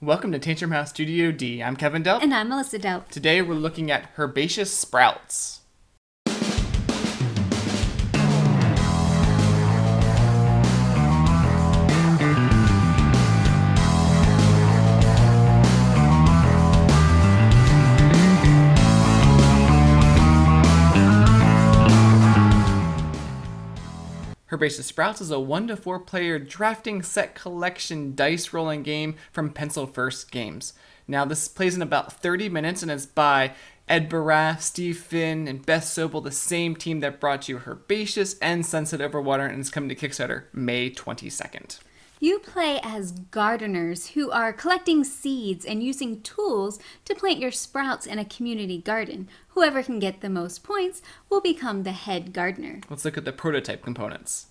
Welcome to Tantrum House Studio D. I'm Kevin Delp. And I'm Melissa Delp. Today we're looking at herbaceous sprouts. Herbaceous Sprouts is a 1 to 4 player drafting set collection dice rolling game from Pencil First Games. Now this plays in about 30 minutes and it's by Ed Baraff, Steve Finn, and Beth Sobel, the same team that brought you Herbaceous and Sunset Over Water, and it's coming to Kickstarter May 22nd. You play as gardeners who are collecting seeds and using tools to plant your sprouts in a community garden. Whoever can get the most points will become the head gardener. Let's look at the prototype components.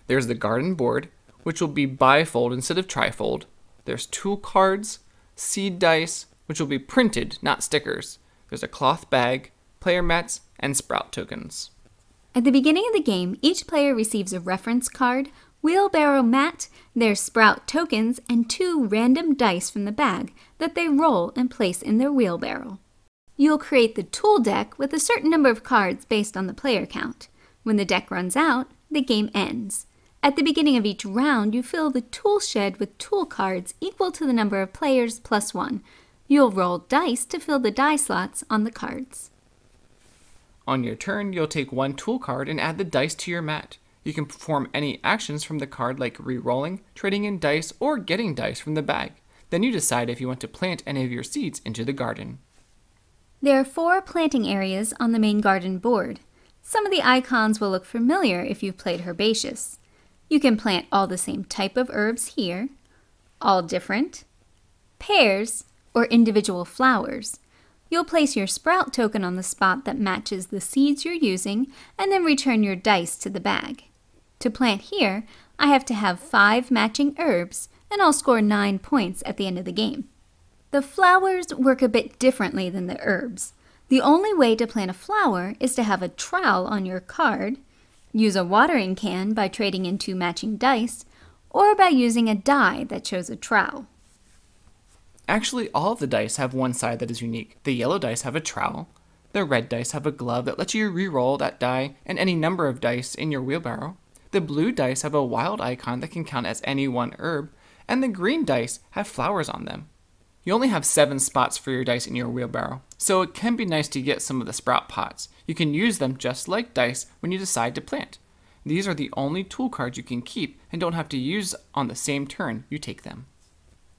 There's the garden board, which will be bifold instead of trifold. There's tool cards, seed dice, which will be printed, not stickers. There's a cloth bag, player mats, and sprout tokens. At the beginning of the game, each player receives a reference card, wheelbarrow mat, their sprout tokens, and 2 random dice from the bag that they roll and place in their wheelbarrow. You'll create the tool deck with a certain number of cards based on the player count. When the deck runs out, the game ends. At the beginning of each round, you fill the tool shed with tool cards equal to the number of players plus 1. You'll roll dice to fill the die slots on the cards. On your turn, you'll take 1 tool card and add the dice to your mat. You can perform any actions from the card like re-rolling, trading in dice, or getting dice from the bag. Then you decide if you want to plant any of your seeds into the garden. There are 4 planting areas on the main garden board. Some of the icons will look familiar if you've played Herbaceous. You can plant all the same type of herbs here, all different, pairs, or individual flowers. You'll place your sprout token on the spot that matches the seeds you're using and then return your dice to the bag. To plant here, I have to have 5 matching herbs and I'll score 9 points at the end of the game. The flowers work a bit differently than the herbs. The only way to plant a flower is to have a trowel on your card, use a watering can by trading in 2 matching dice, or by using a die that shows a trowel. Actually, all of the dice have one side that is unique. The yellow dice have a trowel, the red dice have a glove that lets you re-roll that die and any number of dice in your wheelbarrow, the blue dice have a wild icon that can count as any one herb, and the green dice have flowers on them. You only have 7 spots for your dice in your wheelbarrow, so it can be nice to get some of the sprout pots. You can use them just like dice when you decide to plant. These are the only tool cards you can keep and don't have to use on the same turn you take them.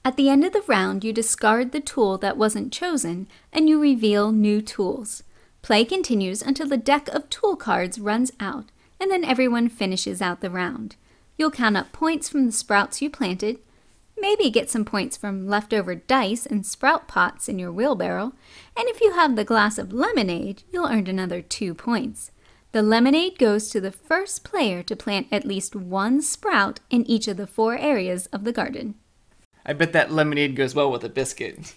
At the end of the round, you discard the tool that wasn't chosen and you reveal new tools. Play continues until the deck of tool cards runs out, and then everyone finishes out the round. You'll count up points from the sprouts you planted, maybe get some points from leftover dice and sprout pots in your wheelbarrow, and if you have the glass of lemonade, you'll earn another 2 points. The lemonade goes to the first player to plant at least 1 sprout in each of the 4 areas of the garden. I bet that lemonade goes well with a biscuit.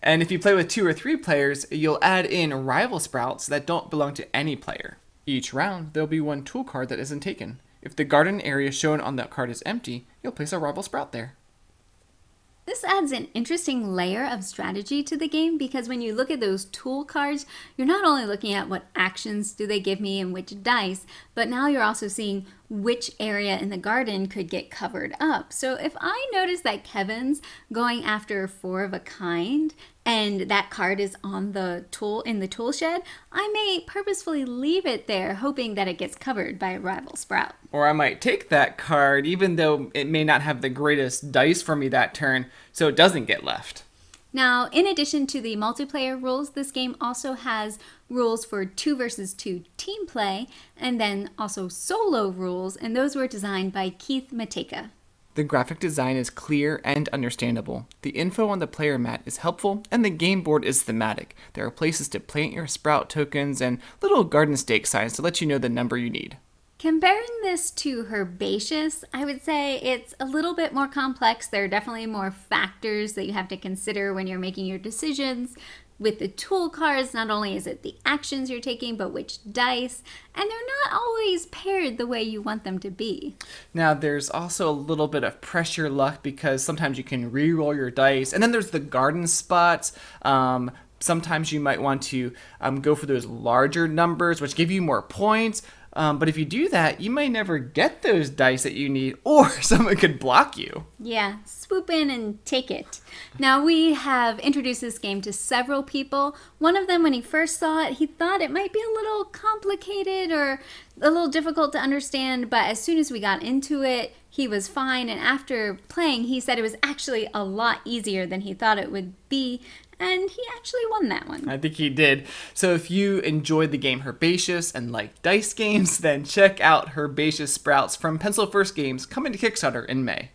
And if you play with 2 or 3 players, you'll add in rival sprouts that don't belong to any player. Each round, there'll be 1 tool card that isn't taken. If the garden area shown on that card is empty, you'll place a rival sprout there. This adds an interesting layer of strategy to the game because when you look at those tool cards, you're not only looking at what actions do they give me and which dice, but now you're also seeing which area in the garden could get covered up. So if I notice that Kevin's going after 4 of a kind and that card is on the tool in the tool shed, I may purposefully leave it there hoping that it gets covered by a rival sprout. Or I might take that card even though it may not have the greatest dice for me that turn, so it doesn't get left. Now, in addition to the multiplayer rules, this game also has rules for 2 versus 2 team play, and then also solo rules, and those were designed by Keith Mateka. The graphic design is clear and understandable. The info on the player mat is helpful, and the game board is thematic. There are places to plant your sprout tokens and little garden stake signs to let you know the number you need. Comparing this to Herbaceous, I would say it's a little bit more complex. There are definitely more factors that you have to consider when you're making your decisions. With the tool cards, not only is it the actions you're taking, but which dice, and they're not always paired the way you want them to be. Now, there's also a little bit of pressure luck because sometimes you can re-roll your dice, and then there's the garden spots. Sometimes you might want to go for those larger numbers, which give you more points. But if you do that, you may never get those dice that you need, or someone could block you. Yeah, swoop in and take it. Now, we have introduced this game to several people. One of them, when he first saw it, he thought it might be a little complicated or a little difficult to understand, but as soon as we got into it, he was fine, and after playing, he said it was actually a lot easier than he thought it would be, and he actually won that one. I think he did. So if you enjoyed the game Herbaceous and like dice games, then check out Herbaceous Sprouts from Pencil First Games, coming to Kickstarter in May.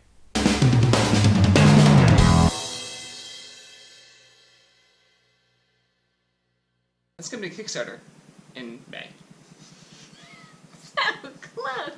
It's coming to Kickstarter in May. Close.